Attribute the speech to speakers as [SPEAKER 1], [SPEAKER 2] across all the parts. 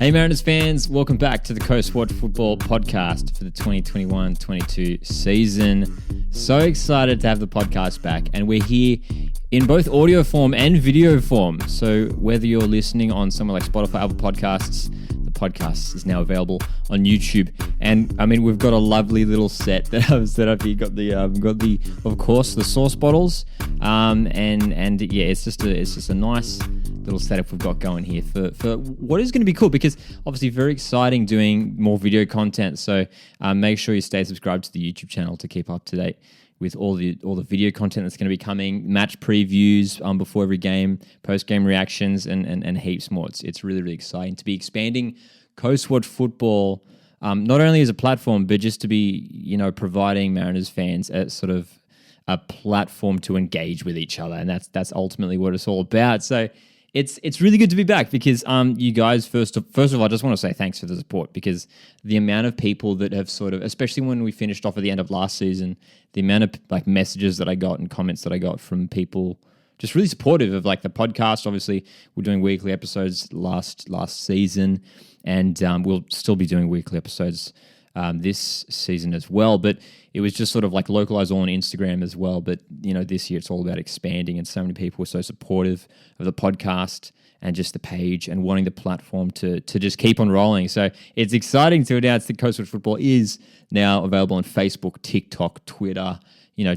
[SPEAKER 1] Hey Mariners fans, welcome back to the Coast Watch Football Podcast for the 2021-22 season. So excited to have the podcast back, and we're here in both audio form and video form. So whether you're listening on somewhere like Spotify, Apple Podcasts, the podcast is now available on YouTube. And I mean, we've got a lovely little set that I've set up here. Got the of course the sauce bottles, and yeah, it's just a nice little setup we've got going here for what is going to be cool, because obviously very exciting doing more video content. So make sure you stay subscribed to the YouTube channel to keep up to date with all the video content that's going to be coming, match previews before every game, post-game reactions, and heaps more. It's really, really exciting to be expanding Coast Watch Football, not only as a platform, but just to be, providing Mariners fans a sort of a platform to engage with each other. And that's ultimately what it's all about. So it's really good to be back, because you guys, first of all, I just want to say thanks for the support, because the amount of people that have sort of, especially when we finished off at the end of last season, the amount of messages that I got and comments that I got from people just really supportive of the podcast. Obviously, we're doing weekly episodes last season, and we'll still be doing weekly episodes this season as well. But it was just sort of localized all on Instagram as well. But, this year it's all about expanding, and so many people were so supportive of the podcast and just the page and wanting the platform to just keep on rolling. So it's exciting to announce that Coast Watch Football is now available on Facebook, TikTok, Twitter,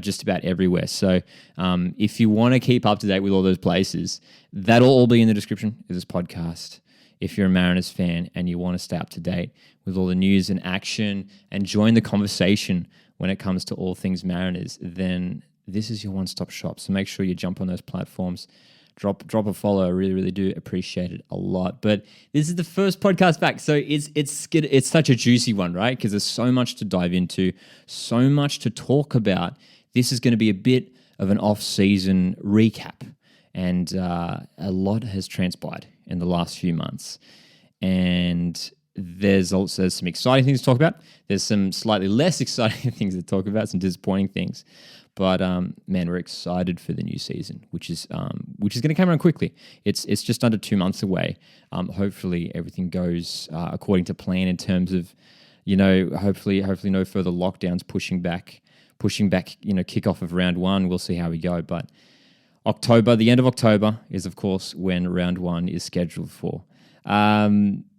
[SPEAKER 1] just about everywhere. So if you want to keep up to date with all those places, that'll all be in the description of this podcast. If you're a Mariners fan and you want to stay up to date with all the news and action and join the conversation when it comes to all things Mariners, then this is your one-stop shop. So make sure you jump on those platforms. Drop a follow. I really, really do appreciate it a lot. But this is the first podcast back, so it's such a juicy one, right? Because there's so much to dive into, so much to talk about. This is going to be a bit of an off-season recap, and a lot has transpired in the last few months. And there's some exciting things to talk about. There's some slightly less exciting things to talk about, some disappointing things. But man, we're excited for the new season, which is going to come around quickly. It's just under 2 months away. Hopefully everything goes according to plan in terms of, hopefully no further lockdowns pushing back, kickoff of round one. We'll see how we go. But October, the end of October, is of course when round one is scheduled for.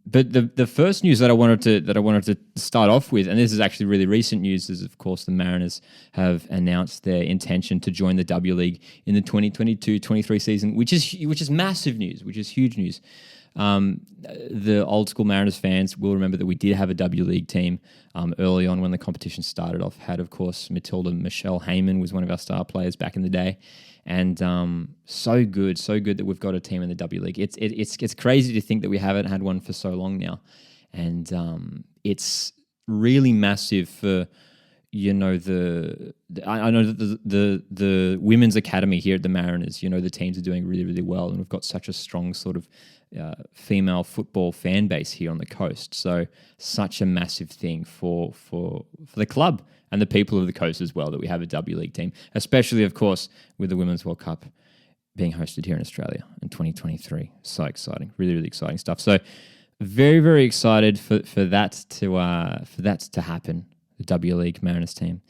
[SPEAKER 1] But the first news that I wanted to start off with, and this is actually really recent news, is of course the Mariners have announced their intention to join the W League in the 2022-23 season, which is massive news, which is huge news. The old school Mariners fans will remember that we did have a W League team early on when the competition started off. Had, of course, Michelle Heyman was one of our star players back in the day. And so good that we've got a team in the W League. It's crazy to think that we haven't had one for so long now, and it's really massive for I know that the women's academy here at the Mariners. The teams are doing really, really well, and we've got such a strong sort of female football fan base here on the coast. So such a massive thing for the club and the people of the coast as well, that we have a W League team, especially, of course, with the Women's World Cup being hosted here in Australia in 2023. So exciting, really, really exciting stuff. So very, very excited for that to happen, the W League Mariners team.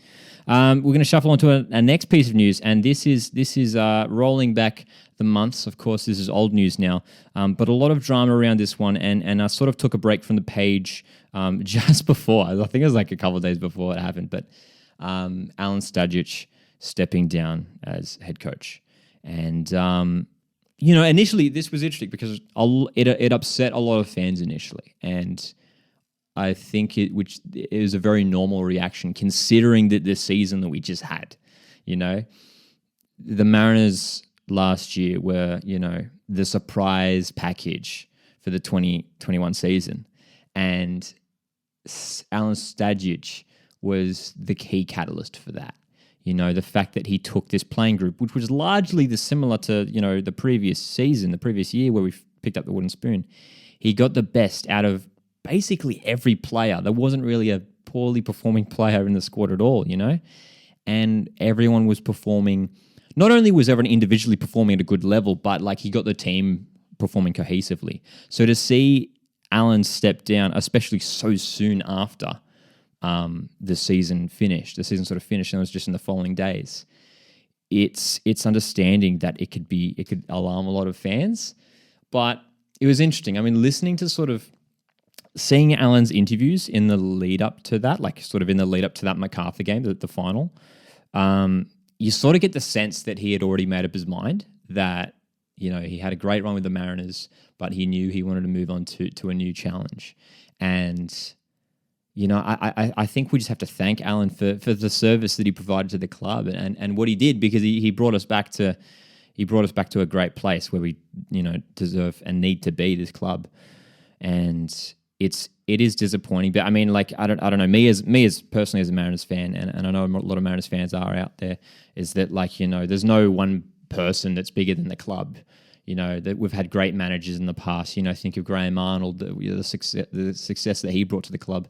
[SPEAKER 1] We're going to shuffle on to our next piece of news, and this is rolling back the months. Of course, this is old news now, but a lot of drama around this one, and I sort of took a break from the page just before. I think it was a couple of days before it happened, but Alen Stajcic stepping down as head coach. And, initially this was interesting because it upset a lot of fans initially, and I think it was a very normal reaction considering that the season that we just had. The Mariners last year were, the surprise package for the 2021 season, and Alen Stajcic was the key catalyst for that. The fact that he took this playing group, which was largely similar to, the previous season, the previous year where we picked up the wooden spoon. He got the best out of basically every player. There wasn't really a poorly performing player in the squad at all, and everyone was performing. Not only was everyone individually performing at a good level, but he got the team performing cohesively. So to see Alen stepped down, especially so soon after the season finished. The season sort of finished, and it was just in the following days. It's understanding that it could alarm a lot of fans, but it was interesting. I mean, listening to sort of seeing Alan's interviews in the lead up to that, like sort of in the lead up to that MacArthur game, the final, you sort of get the sense that he had already made up his mind that, you know, he had a great run with the Mariners, but he knew he wanted to move on to a new challenge. And, you know, I think we just have to thank Alen for the service that he provided to the club and what he did, because he brought us back to a great place where we, you know, deserve and need to be, this club. And it is disappointing, but I mean, like, I don't know, me as personally as a Mariners fan, and I know a lot of Mariners fans are out there, is that, like, you know, there's no one person that's bigger than the club. You know, that we've had great managers in the past. You know, think of Graham Arnold, the success that he brought to the club.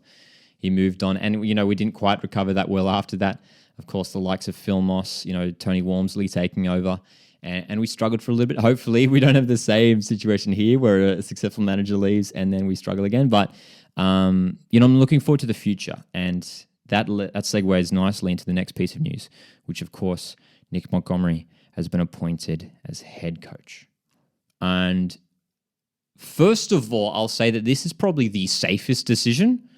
[SPEAKER 1] He moved on, and, you know, we didn't quite recover that well after that. Of course, the likes of Phil Moss, you know, Tony Walmsley taking over, and we struggled for a little bit. Hopefully, we don't have the same situation here where a successful manager leaves and then we struggle again. But, you know, I'm looking forward to the future, and that segues nicely into the next piece of news, which, of course, Nick Montgomery has been appointed as head coach. And first of all, I'll say that this is probably the safest decision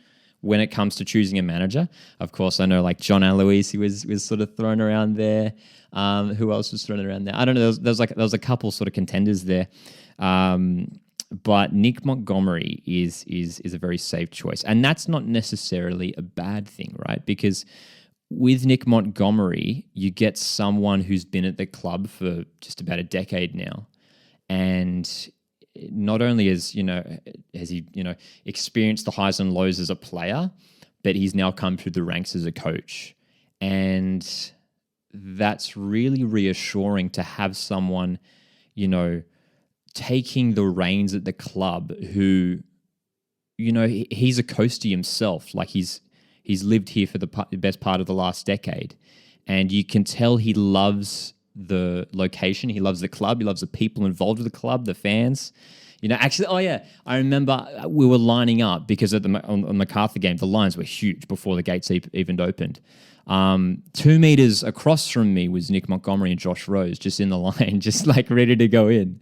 [SPEAKER 1] when it comes to choosing a manager. Of course, I know, like, John Aloisi was sort of thrown around there. Who else was thrown around there? I don't know. There was a couple sort of contenders there. But Nick Montgomery is a very safe choice. And that's not necessarily a bad thing, right? Because with Nick Montgomery, you get someone who's been at the club for just about a decade now. And not only has he, you know, experienced the highs and lows as a player, but he's now come through the ranks as a coach. And that's really reassuring to have someone, you know, taking the reins at the club who, you know, he's a coastie himself. Like, he's lived here for the best part of the last decade. And you can tell he loves the location. He loves the club. He loves the people involved with the club, the fans. You know, actually, oh yeah, I remember we were lining up because on the MacArthur game, the lines were huge before the gates even opened. 2 meters across from me was Nick Montgomery and Josh Rose just in the line, just like ready to go in.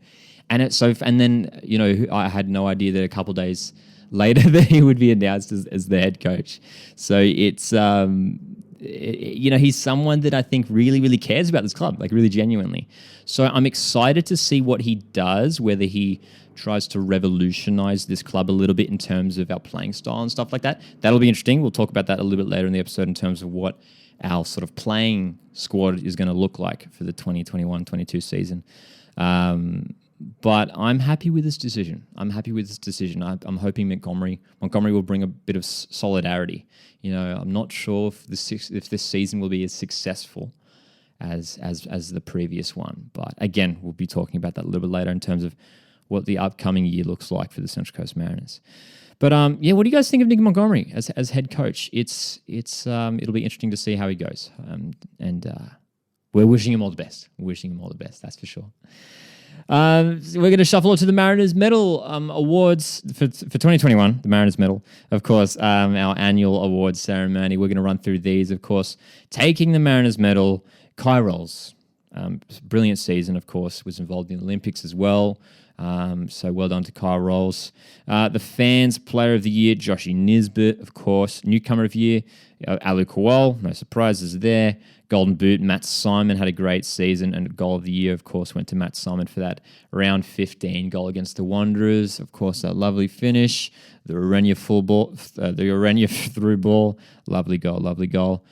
[SPEAKER 1] And then, you know, I had no idea that a couple of days later that he would be announced as the head coach. So it's, you know, he's someone that I think really, really cares about this club, like, really genuinely. So I'm excited to see what he does, whether he tries to revolutionize this club a little bit in terms of our playing style and stuff like that. That'll be interesting. We'll talk about that a little bit later in the episode in terms of what our sort of playing squad is going to look like for the 2021-22 season. But I'm happy with this decision. I'm hoping Montgomery will bring a bit of solidarity. You know, I'm not sure if this season will be as successful as the previous one. But again, we'll be talking about that a little bit later in terms of what the upcoming year looks like for the Central Coast Mariners. But yeah, what do you guys think of Nick Montgomery as head coach? It'll be interesting to see how he goes. And we're wishing him all the best. That's for sure. We're going to shuffle it to the Mariners Medal awards for 2021, the Mariners Medal, of course, our annual awards ceremony. We're going to run through these, of course. Taking the Mariners Medal, Kai Rolls. Brilliant season, of course, was involved in the Olympics as well. So well done to Kai Rolls. The Fans Player of the Year, Joshy Nisbet, of course. Newcomer of the Year, Alu Kowal, no surprises there. Golden Boot, Matt Simon had a great season, and Goal of the Year, of course, went to Matt Simon for that round 15 goal against the Wanderers. Of course, that lovely finish, the Orenia through ball, lovely goal.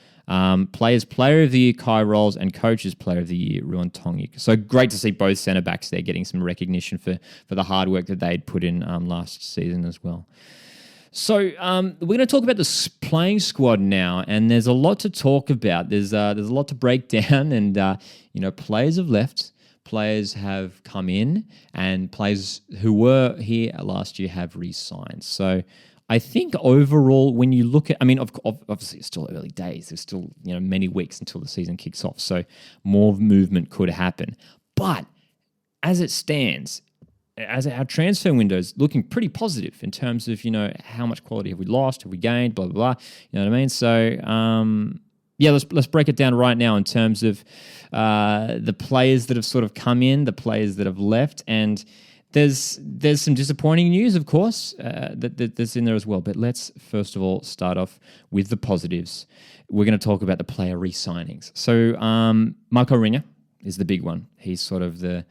[SPEAKER 1] Players Player of the Year, Kai Rolls, and Coaches Player of the Year, Ruan Tongik. So great to see both centre backs there getting some recognition for the hard work that they'd put in last season as well. So we're going to talk about the playing squad now, and there's a lot to talk about. There's a lot to break down, and you know, players have left, players have come in, and players who were here last year have re-signed. So I think overall, when you look at, I mean, obviously it's still early days. There's still, you know, many weeks until the season kicks off, so more movement could happen. But as it stands, as our transfer window is looking pretty positive in terms of, how much quality have we lost, have we gained, blah, blah, blah. You know what I mean? So, let's break it down right now in terms of the players that have sort of come in, the players that have left, and there's some disappointing news, of course, that's in there as well. But let's first of all start off with the positives. We're going to talk about the player re-signings. So Marco Ringer is the big one. He's sort of the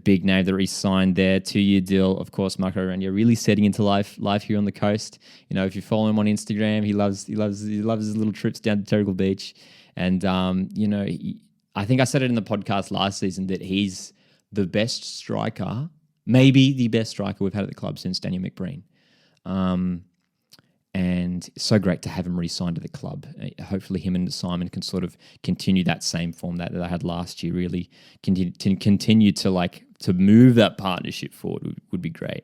[SPEAKER 1] big name that re-signed there, 2-year deal. Of course, Marco Ringer really setting into life here on the coast. If you follow him on Instagram, he loves his little trips down to Terrigal Beach, and I think I said it in the podcast last season that he's the best striker. Maybe the best striker we've had at the club since Daniel McBreen. And so great to have him re-signed to the club. Hopefully him and Simon can sort of continue that same form that I had last year, really continue to move that partnership forward would be great.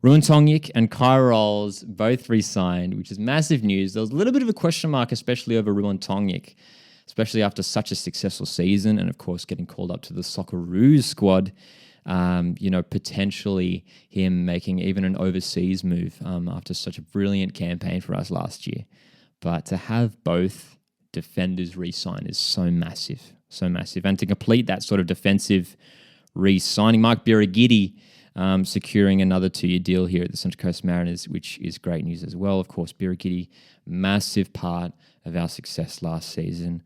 [SPEAKER 1] Ruan Tongyik and Kai Rolls both re-signed, which is massive news. There was a little bit of a question mark, especially over Ruan Tongyik, especially after such a successful season and, of course, getting called up to the Socceroos squad. Potentially him making even an overseas move after such a brilliant campaign for us last year. But to have both defenders re-sign is so massive. And to complete that sort of defensive re-signing, Mark Birigidi securing another 2-year deal here at the Central Coast Mariners, which is great news as well. Of course, Birigidi, massive part of our success last season.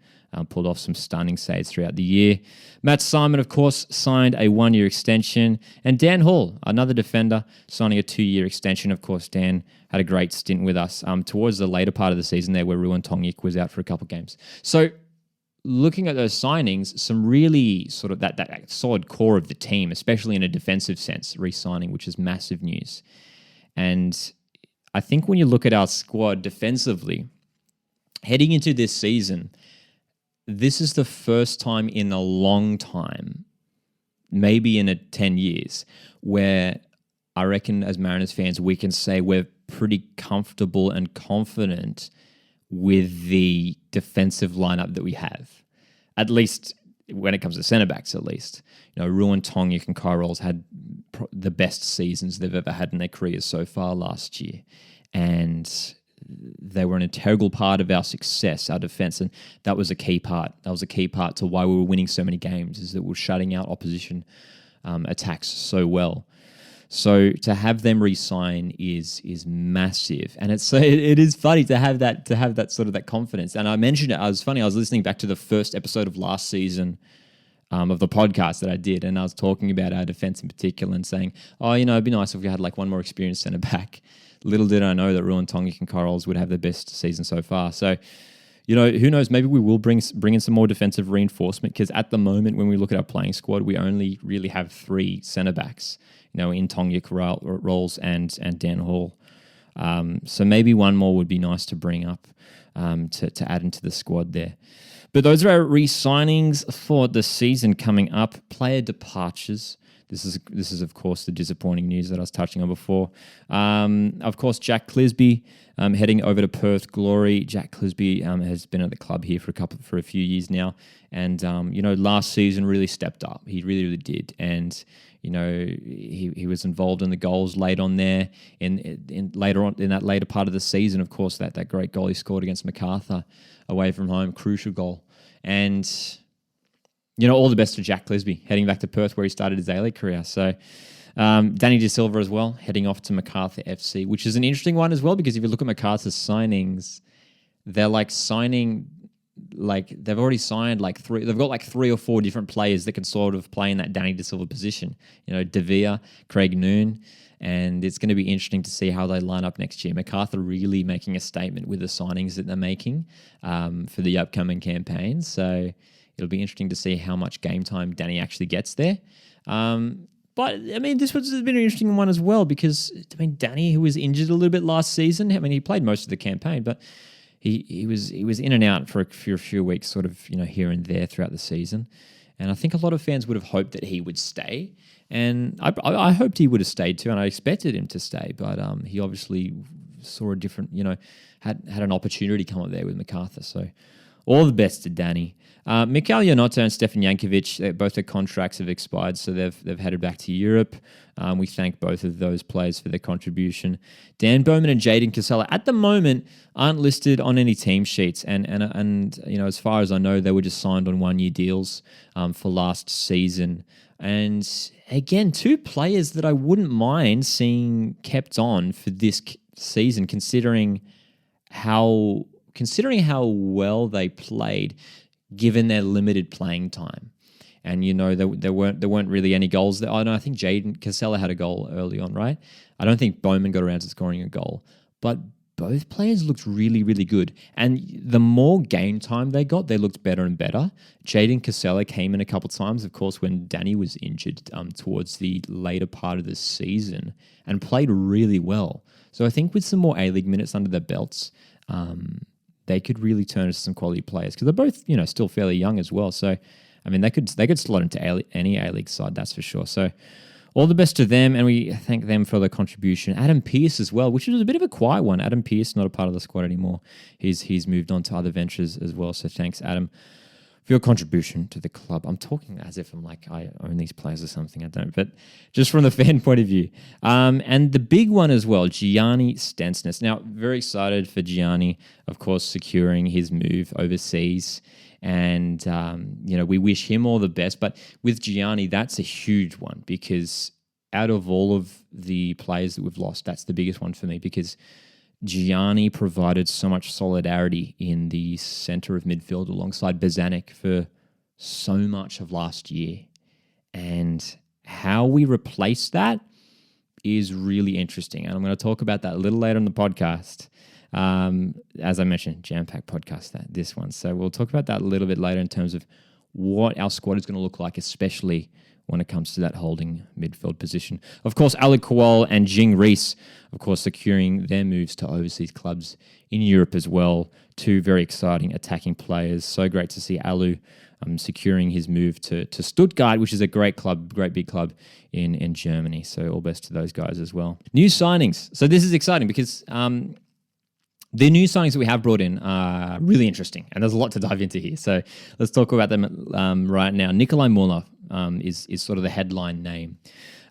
[SPEAKER 1] Pulled off some stunning saves throughout the year. Matt Simon, of course, signed a 1-year extension. And Dan Hall, another defender, signing a 2-year extension. Of course, Dan had a great stint with us towards the later part of the season there where Ruan Tongyik was out for a couple of games. So looking at those signings, some really sort of that solid core of the team, especially in a defensive sense, re-signing, which is massive news. And I think when you look at our squad defensively, heading into this season, this is the first time in a long time, maybe in 10 years, where I reckon as Mariners fans, we can say we're pretty comfortable and confident with the defensive lineup that we have. At least when it comes to centre backs, at least. Ruan Tongyik and Kai Rolls had the best seasons they've ever had in their careers so far last year. And they were an integral part of our success, our defense, and that was a key part. That was a key part to why we were winning so many games, is that we were shutting out opposition attacks so well. So to have them re-sign is massive, and it is funny to have that sort of that confidence. And I mentioned it. I was listening back to the first episode of last season of the podcast that I did, and I was talking about our defense in particular and saying, it'd be nice if we had one more experienced centre back. Little did I know that Ruan Tongyik and Kai Rolls would have the best season so far. So, who knows? Maybe we will bring in some more defensive reinforcement, because at the moment, when we look at our playing squad, we only really have 3 centre backs. In Tongyik, Rolls, and Dan Hall. So maybe one more would be nice to bring up to add into the squad there. But those are our re-signings for the season coming up. Player departures. This is of course the disappointing news that I was touching on before. Of course, Jack Clisby heading over to Perth Glory. Jack Clisby has been at the club here for a few years now, and last season really stepped up. He really did, and he was involved in the goals late on there. In that later part of the season, of course, that great goal he scored against Macarthur away from home, crucial goal, and. All the best to Jack Clisby, heading back to Perth where he started his A-League career. So, Danny De Silva as well, heading off to Macarthur FC, which is an interesting one as well, because if you look at Macarthur's signings, they're they've already signed 3, they've got 3 or 4 different players that can sort of play in that Danny De Silva position. De Vere, Craig Noon, and it's going to be interesting to see how they line up next year. Macarthur really making a statement with the signings that they're making for the upcoming campaign. So, it'll be interesting to see how much game time Danny actually gets there. But, this has been an interesting one as well, because, Danny, who was injured a little bit last season, he played most of the campaign, but he was in and out for a few weeks, sort of, here and there throughout the season. And I think a lot of fans would have hoped that he would stay. And I hoped he would have stayed too, and I expected him to stay, but he obviously saw a different, had an opportunity come up there with Macarthur. So All the best to Danny. Mikhail Yanoto and Stefan Jankovic, both their contracts have expired, so they've headed back to Europe. We thank both of those players for their contribution. Dan Bowman and Jaden Casella, at the moment, aren't listed on any team sheets, and as far as I know, they were just signed on 1-year deals for last season. And again, two players that I wouldn't mind seeing kept on for this season, considering how well they played, given their limited playing time. And, there weren't really any goals. I think Jaden Casella had a goal early on, right? I don't think Bowman got around to scoring a goal. But both players looked really, really good. And the more game time they got, they looked better and better. Jaden Casella came in a couple of times, of course, when Danny was injured towards the later part of the season, and played really well. So I think with some more A-League minutes under their belts, they could really turn into some quality players, because they're both, still fairly young as well. So, I mean, they could slot into any A-League side, that's for sure. So, all the best to them, and we thank them for their contribution. Adam Pearce as well, which was a bit of a quiet one. Adam Pearce, not a part of the squad anymore. He's moved on to other ventures as well. So thanks, Adam, for your contribution to the club. I'm talking as if I'm like I own these players or something. I don't, but just from the fan point of view. And the big one as well, Gianni Stensnes. Now, very excited for Gianni, of course, securing his move overseas. And, we wish him all the best. But with Gianni, that's a huge one, because out of all of the players that we've lost, that's the biggest one for me, because Gianni provided so much solidarity in the center of midfield alongside Bozanic for so much of last year. And how we replace that is really interesting. And I'm going to talk about that a little later in the podcast. As I mentioned, jam-packed podcast, this one. So we'll talk about that a little bit later in terms of what our squad is going to look like, especially when it comes to that holding midfield position. Of course, Alec Kowal and Jing Reese, of course, securing their moves to overseas clubs in Europe as well. Two very exciting attacking players. So great to see Alu securing his move to Stuttgart, which is a great club, great big club in Germany. So all best to those guys as well. New signings. So this is exciting because the new signings that we have brought in are really interesting, and there's a lot to dive into here. So let's talk about them right now. Nikolai Muller is sort of the headline name.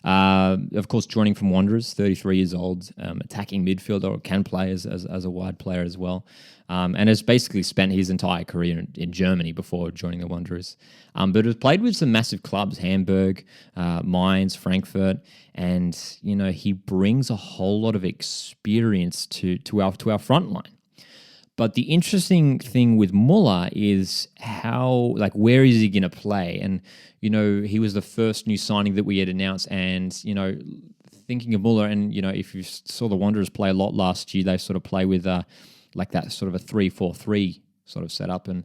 [SPEAKER 1] Of course, joining from Wanderers, 33 years old, attacking midfielder, or can play as a wide player as well, and has basically spent his entire career in Germany before joining the Wanderers. But has played with some massive clubs, Hamburg, Mainz, Frankfurt, and he brings a whole lot of experience to our front line. But the interesting thing with Muller is where is he going to play? And, he was the first new signing that we had announced. And, thinking of Muller, and, if you saw the Wanderers play a lot last year, they sort of play with that sort of a 3-4-3 sort of setup. And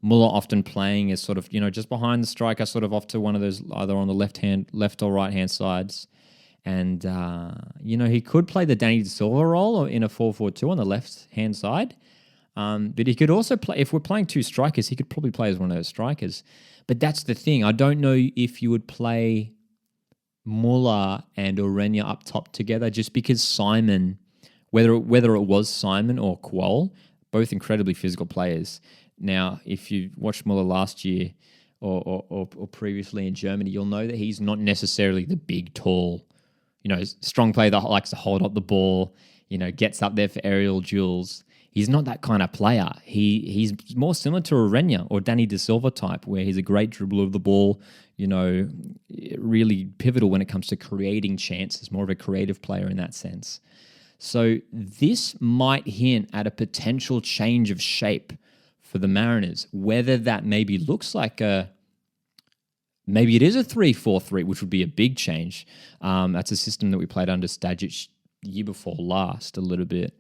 [SPEAKER 1] Muller often playing as sort of, just behind the striker, sort of off to one of those, either on the left or right-hand sides. And, he could play the Danny De Silva role or in a 4-4-2 on the left-hand side. But he could also play, if we're playing two strikers, he could probably play as one of those strikers. But that's the thing. I don't know if you would play Muller and Orenia up top together, just because Simon, whether it was Simon or Kuol, both incredibly physical players. Now, if you watched Muller last year or previously in Germany, you'll know that he's not necessarily the big, tall, strong player that likes to hold up the ball, gets up there for aerial duels. He's not that kind of player. He's more similar to Orenia or Danny De Silva type, where he's a great dribbler of the ball, really pivotal when it comes to creating chances, more of a creative player in that sense. So this might hint at a potential change of shape for the Mariners, whether that maybe looks like maybe it is a 3-4-3, which would be a big change. That's a system that we played under Stajcic year before last a little bit.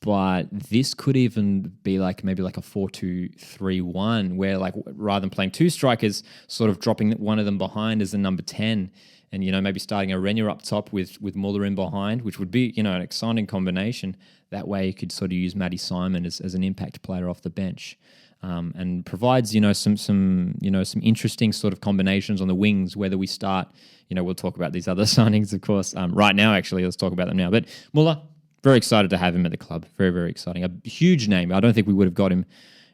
[SPEAKER 1] But this could even be maybe a 4-2-3-1, where rather than playing two strikers, sort of dropping one of them behind as the number 10, and maybe starting Orenia up top with Muller in behind, which would be an exciting combination. That way you could sort of use Matty Simon as an impact player off the bench, and provides some interesting sort of combinations on the wings. Whether we start, we'll talk about these other signings, of course, right now. Actually, let's talk about them now. But Muller, very excited to have him at the club. Very, very exciting. A huge name. I don't think we would have got him,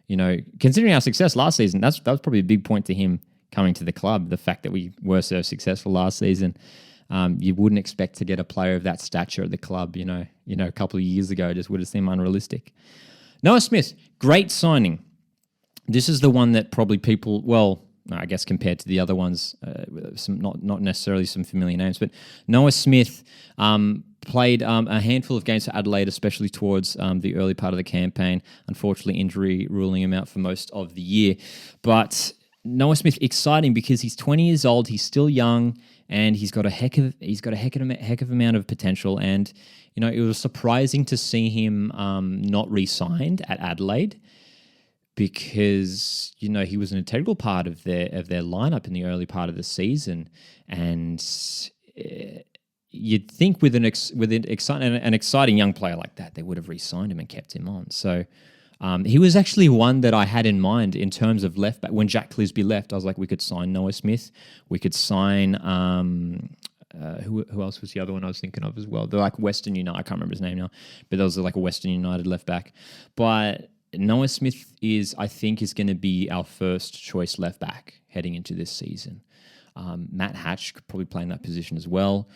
[SPEAKER 1] considering our success last season, that was probably a big point to him coming to the club. The fact that we were so successful last season, you wouldn't expect to get a player of that stature at the club. A couple of years ago, just would have seemed unrealistic. Noah Smith, great signing. This is the one that probably people, well, I guess compared to the other ones, some not necessarily some familiar names, but Noah Smith played a handful of games for Adelaide, especially towards the early part of the campaign. Unfortunately, injury ruling him out for most of the year. But Noah Smith, exciting because he's 20 years old, he's still young, and he's got a heck of amount of potential. And it was surprising to see him not re-signed at Adelaide, because he was an integral part of their lineup in the early part of the season, and you'd think with an exciting young player like that, they would have re-signed him and kept him on. So he was actually one that I had in mind in terms of left back. When Jack Clisby left, I was like, we could sign Noah Smith, we could sign who else was the other one I was thinking of as well? They're like Western United. I can't remember his name now, but there was like a Western United left back, but Noah Smith is going to be our first choice left back heading into this season. Matt Hatch could probably play in that position as well.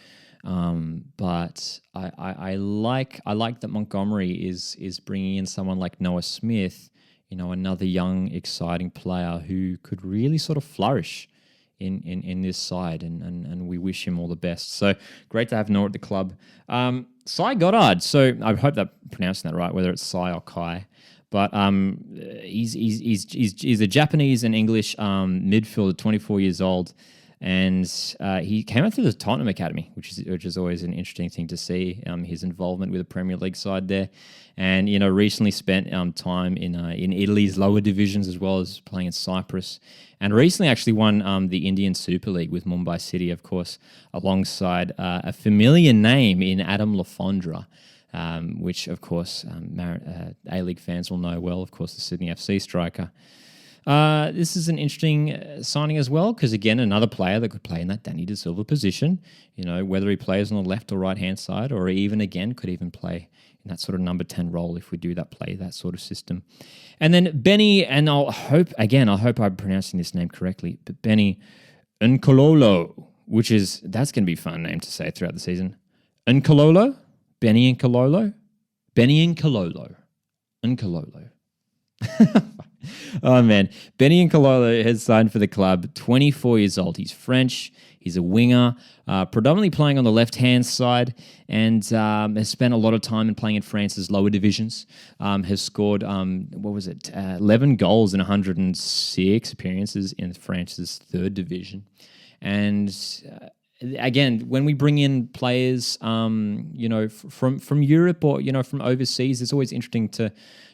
[SPEAKER 1] But I like that Montgomery is bringing in someone like Noah Smith, another young, exciting player who could really sort of flourish in this side, and we wish him all the best. So great to have Noah at the club. Cy Goddard. So I hope that I'm pronouncing that right, whether it's Cy or Kai. But he's a Japanese and English midfielder, 24 years old, and he came out through the Tottenham Academy, which is always an interesting thing to see. His involvement with the Premier League side there, and recently spent time in Italy's lower divisions as well as playing in Cyprus, and recently actually won the Indian Super League with Mumbai City, of course, alongside a familiar name in Adam Lafondra. Which, of course, A-League fans will know well, of course, the Sydney FC striker. This is an interesting signing as well, because, again, another player that could play in that Danny De Silva position, whether he plays on the left or right-hand side, or even, again, could even play in that sort of number 10 role if we do play that sort of system. And then Benny, and I hope I'm pronouncing this name correctly, but Benny Nkololo, that's going to be a fun name to say throughout the season. Nkololo? Benny Nkololo? Benny Nkololo. Nkololo. Oh, man. Benny Nkololo has signed for the club, 24 years old. He's French. He's a winger, predominantly playing on the left-hand side, and has spent a lot of time in playing in France's lower divisions. Has scored, 11 goals in 106 appearances in France's third division. And again, when we bring in players, from Europe or from overseas, it's always interesting to,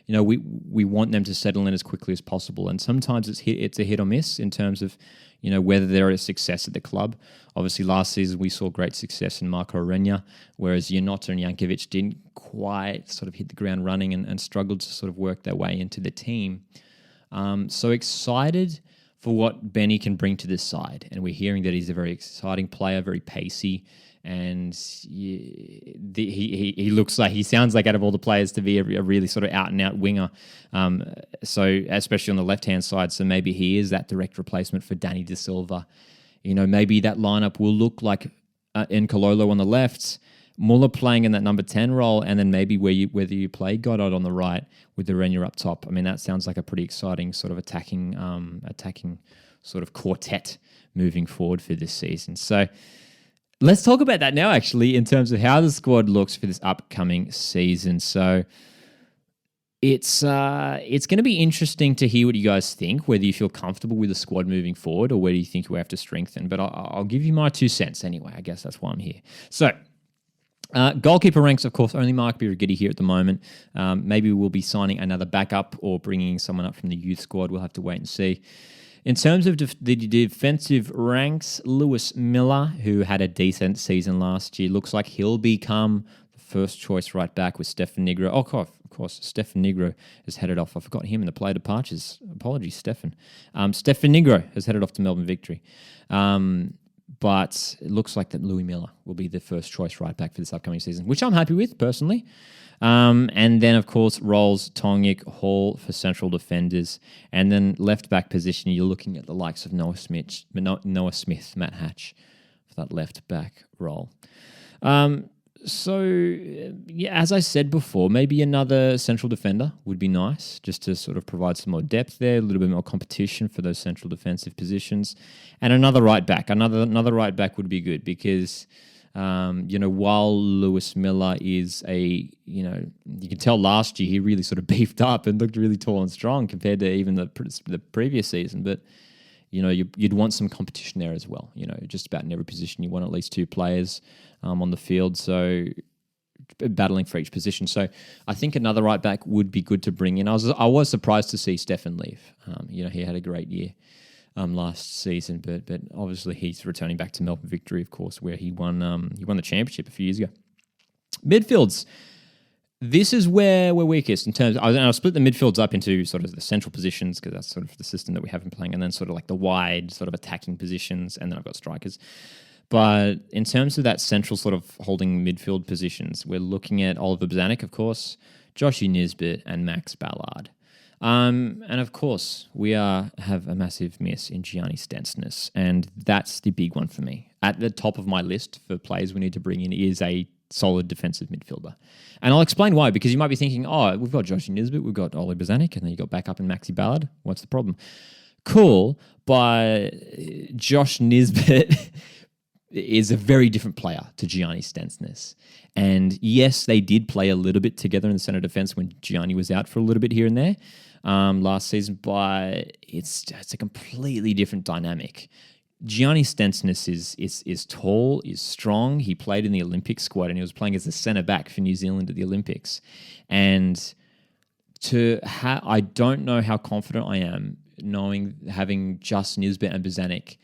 [SPEAKER 1] we want them to settle in as quickly as possible, and sometimes it's a hit or miss in terms of, whether they're a success at the club. Obviously, last season we saw great success in Marco Renya, whereas Janota and Jankovic didn't quite sort of hit the ground running and struggled to sort of work their way into the team. So excited for what Benny can bring to this side. And we're hearing that he's a very exciting player, very pacey, and he sounds like out of all the players to be a really sort of out-and-out winger. So especially on the left-hand side, so maybe he is that direct replacement for Danny De Silva. Maybe that lineup will look like Nkololo on the left, Muller playing in that number 10 role, and then maybe whether you play Goddard on the right with the Renya up top. I mean, that sounds like a pretty exciting sort of attacking sort of quartet moving forward for this season. So let's talk about that now, actually, in terms of how the squad looks for this upcoming season. So it's going to be interesting to hear what you guys think, whether you feel comfortable with the squad moving forward or whether you think we have to strengthen. But I'll give you my 2 cents anyway. I guess that's why I'm here. So goalkeeper ranks, of course, only Mark Birighitti here at the moment. Maybe we'll be signing another backup or bringing someone up from the youth squad. We'll have to wait and see. In terms of the defensive ranks, Lewis Miller, who had a decent season last year, looks like he'll become the first choice right back with Stefan Negro. Oh, of course, Stefan Negro has headed off. I forgot him in the player departures. Apologies, Stefan. Stefan Negro has headed off to Melbourne Victory. But it looks like that Louis Miller will be the first choice right back for this upcoming season, which I'm happy with personally. And then, of course, roles Tongik, Hall for central defenders. And then left back position, you're looking at the likes of Noah Smith, Matt Hatch for that left back role. So, as I said before, maybe another central defender would be nice, just to sort of provide some more depth there, a little bit more competition for those central defensive positions. And another right back. Another right back would be good because... while Lewis Miller is you can tell last year he really sort of beefed up and looked really tall and strong compared to even the previous season. But, you'd want some competition there as well. Just about in every position, you want at least two players on the field. So battling for each position. So I think another right back would be good to bring in. I was surprised to see Stefan leave. He had a great year last season, but obviously he's returning back to Melbourne Victory, of course, where he won the championship a few years ago. Midfields. This is where we're weakest in terms. I'll split the midfields up into sort of the central positions because that's sort of the system that we have been playing, and then sort of like the wide sort of attacking positions, and then I've got strikers. But in terms of that central sort of holding midfield positions, we're looking at Oliver Bozanic, of course, Joshy Nisbet, and Max Ballard. And of course, we have a massive miss in Gianni Stensness, and that's the big one for me. At the top of my list for players we need to bring in is a solid defensive midfielder. And I'll explain why, because you might be thinking, we've got Joshy Nisbet, we've got Oli Bozanic, and then you got backup in Maxi Ballard. What's the problem? Cool, but Josh Nisbet is a very different player to Gianni Stensness. And yes, they did play a little bit together in the centre defence when Gianni was out for a little bit here and there last season, but it's a completely different dynamic. Gianni Stensness is tall, is strong. He played in the Olympic squad and he was playing as a centre-back for New Zealand at the Olympics. And I don't know how confident I am having just Nisbet and Bozanic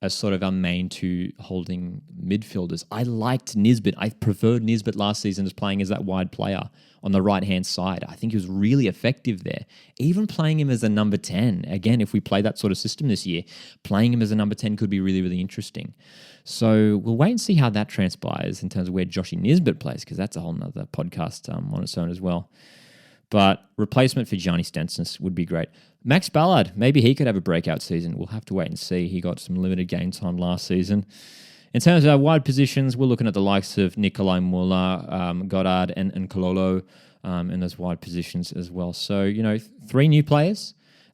[SPEAKER 1] as sort of our main two holding midfielders. I liked Nisbet. I preferred Nisbet last season as playing as that wide player on the right-hand side. I think he was really effective there. Even playing him as a number 10, again, if we play that sort of system this year, playing him as a number 10 could be really, really interesting. So we'll wait and see how that transpires in terms of where Joshy Nisbet plays, because that's a whole nother podcast on its own as well. But replacement for Gianni Stensness would be great. Max Ballard, maybe he could have a breakout season. We'll have to wait and see. He got some limited game time last season. In terms of our wide positions, we're looking at the likes of Nikolai Muller, Goddard, and Kololo in those wide positions as well. So, three new players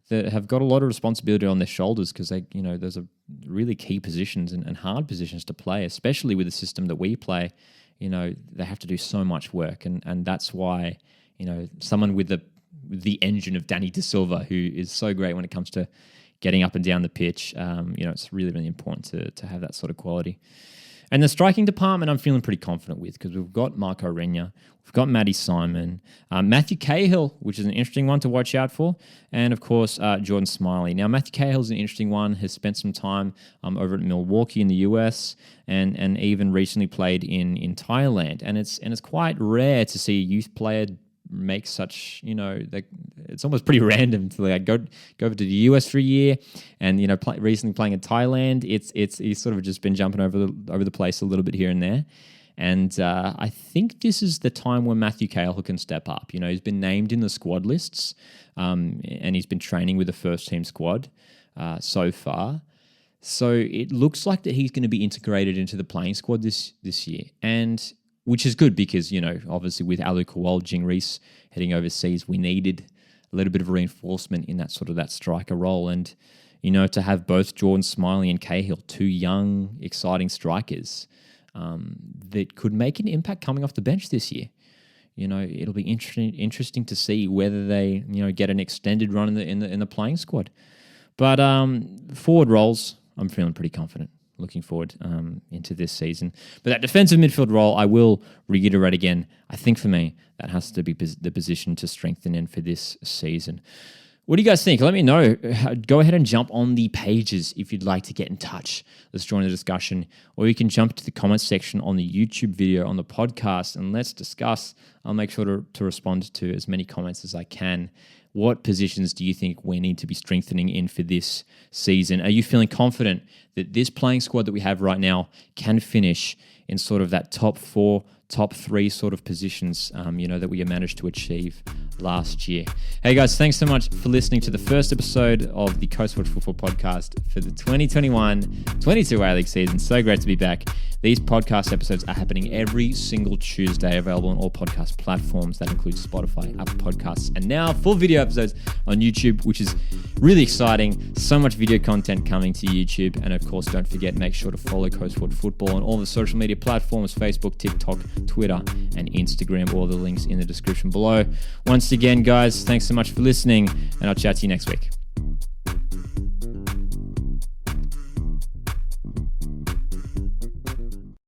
[SPEAKER 1] that have got a lot of responsibility on their shoulders because those are really key positions and hard positions to play, especially with the system that we play. They have to do so much work, and that's why someone with the engine of Danny De Silva, who is so great when it comes to getting up and down the pitch. It's really, really important to have that sort of quality. And the striking department, I'm feeling pretty confident with because we've got Marco Renia, we've got Matty Simon, Matthew Cahill, which is an interesting one to watch out for, and of course Jordan Smiley. Now Matthew Cahill's an interesting one. Has spent some time over at Milwaukee in the US, and even recently played in Thailand. And it's quite rare to see a youth player make such, it's almost pretty random to go over to the US for a year and, recently playing in Thailand. He's sort of just been jumping over the place a little bit here and there. And I think this is the time when Matthew Cahill can step up. He's been named in the squad lists and he's been training with the first team squad so far. So it looks like that he's going to be integrated into the playing squad this year. And which is good because, obviously with Alu Kowal, Jing Reese heading overseas, we needed a little bit of reinforcement in that sort of that striker role. And, to have both Jordan Smiley and Cahill, two young, exciting strikers that could make an impact coming off the bench this year. It'll be interesting to see whether they, get an extended run in the playing squad. But forward roles, I'm feeling pretty confident. Looking forward into this season. But that defensive midfield role, I will reiterate again, I think for me, that has to be the position to strengthen in for this season. What do you guys think? Let me know. Go ahead and jump on the pages if you'd like to get in touch. Let's join the discussion. Or you can jump to the comments section on the YouTube video on the podcast and let's discuss. I'll make sure to respond to as many comments as I can. What positions do you think we need to be strengthening in for this season? Are you feeling confident that this playing squad that we have right now can finish in sort of that top 4, top 3 sort of positions, that we managed to achieve last year? Hey guys, thanks so much for listening to the first episode of the Coastwatch Football Podcast for the 2021-22 A-League season. So great to be back. These podcast episodes are happening every single Tuesday, available on all podcast platforms. That includes Spotify, Apple Podcasts, and now full video episodes on YouTube, which is really exciting. So much video content coming to YouTube. And of course, don't forget, make sure to follow Coastwatch Football on all the social media platforms, Facebook, TikTok, Twitter, and Instagram. All the links in the description below. Once again, guys, thanks so much for listening, and I'll chat to you next week.